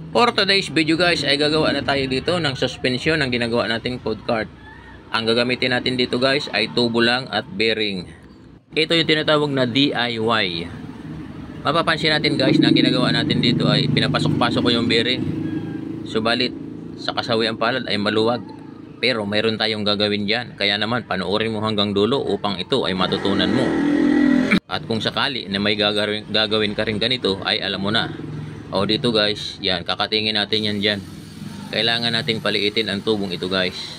For today's video guys ay gagawa na tayo dito ng suspension ng ginagawa nating food cart. Ang gagamitin natin dito guys ay tubo lang at bearing. Ito yung tinatawag na DIY. Mapapansin natin guys na ang ginagawa natin dito ay pinapasok-pasok ko yung bearing. Subalit sa kasawiang palad ay maluwag. Pero mayroon tayong gagawin dyan. Kaya naman panoorin mo hanggang dulo upang ito ay matutunan mo. At kung sakali na may gagawin ka rin ganito ay alam mo na. O dito guys, yan, kakatingin natin yan dyan. Kailangan nating paliitin ang tubong ito guys.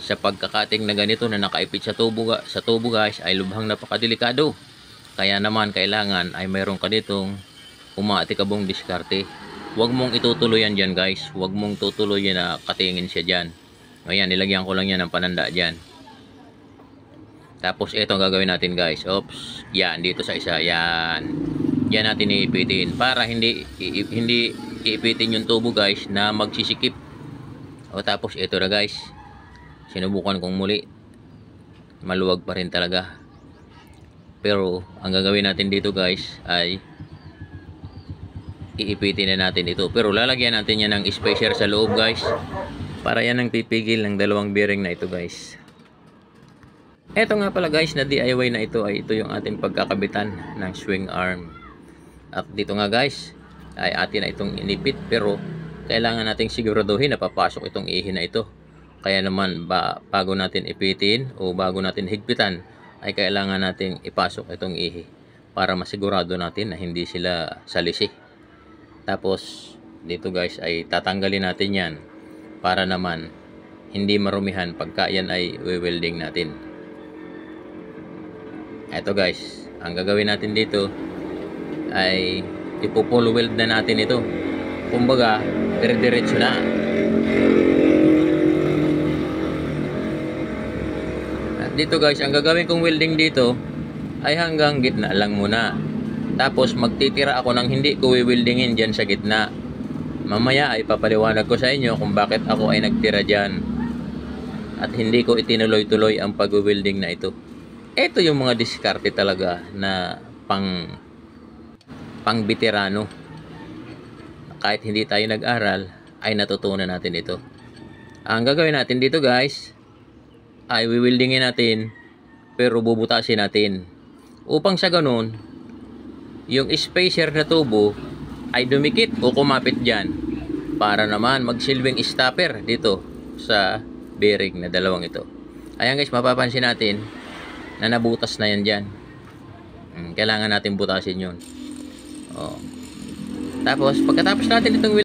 Sa pagkakating na ganito na nakaipit sa tubo guys ay lubhang napakadelikado. Kaya naman kailangan ay mayroon ka ditong umaatikabong diskarte. Huwag mong itutuloy yan dyan guys. Huwag mong tutuloy yan na katingin siya dyan. Ayan, nilagyan ko lang yan ng pananda dyan. Tapos ito ang gagawin natin guys. Oops, yan, dito sa isa, yan. Yan natin iipitin para hindi iipitin yung tubo guys na magsisikip. O tapos ito na guys. Sinubukan kong muli. Maluwag pa rin talaga. Pero ang gagawin natin dito guys ay iipitin na natin ito. Pero lalagyan natin yan ng spacer sa loob guys. Para yan ang pipigil ng dalawang bearing na ito guys. Ito nga pala guys na DIY na ito ay ito yung ating pagkakabitan ng swing arm. At dito nga guys ay atin na itong inipit pero kailangan nating siguraduhin na papasok itong ihi na ito. Kaya naman bago natin ipitin o bago natin higpitan ay kailangan nating ipasok itong ihi para masigurado natin na hindi sila salisi. Tapos dito guys ay tatanggalin natin yan para naman hindi marumihan pagka yan ay welding natin. Ito guys, ang gagawin natin dito ay ipo-full weld na natin ito. Kumbaga, dire-diretso na. At dito guys, ang gagawin kong welding dito ay hanggang gitna lang muna. Tapos magtitira ako ng hindi ko weldingin dyan sa gitna. Mamaya ay papaliwanag ko sa inyo kung bakit ako ay nagtira dyan. At hindi ko itinuloy-tuloy ang pag-welding na ito. Ito yung mga diskarte talaga na pang veterano. Kahit hindi tayo nag-aral ay natutunan natin ito. Ang gagawin natin dito guys ay wiwildingin natin pero bubutasin natin upang sa ganun yung spacer na tubo ay dumikit o kumapit dyan para naman magsilbing stopper dito sa bearing na dalawang ito. Ayan guys, mapapansin natin na nabutas na yan dyan. Kailangan natin butasin yun. Tapos pagkatapos natin itong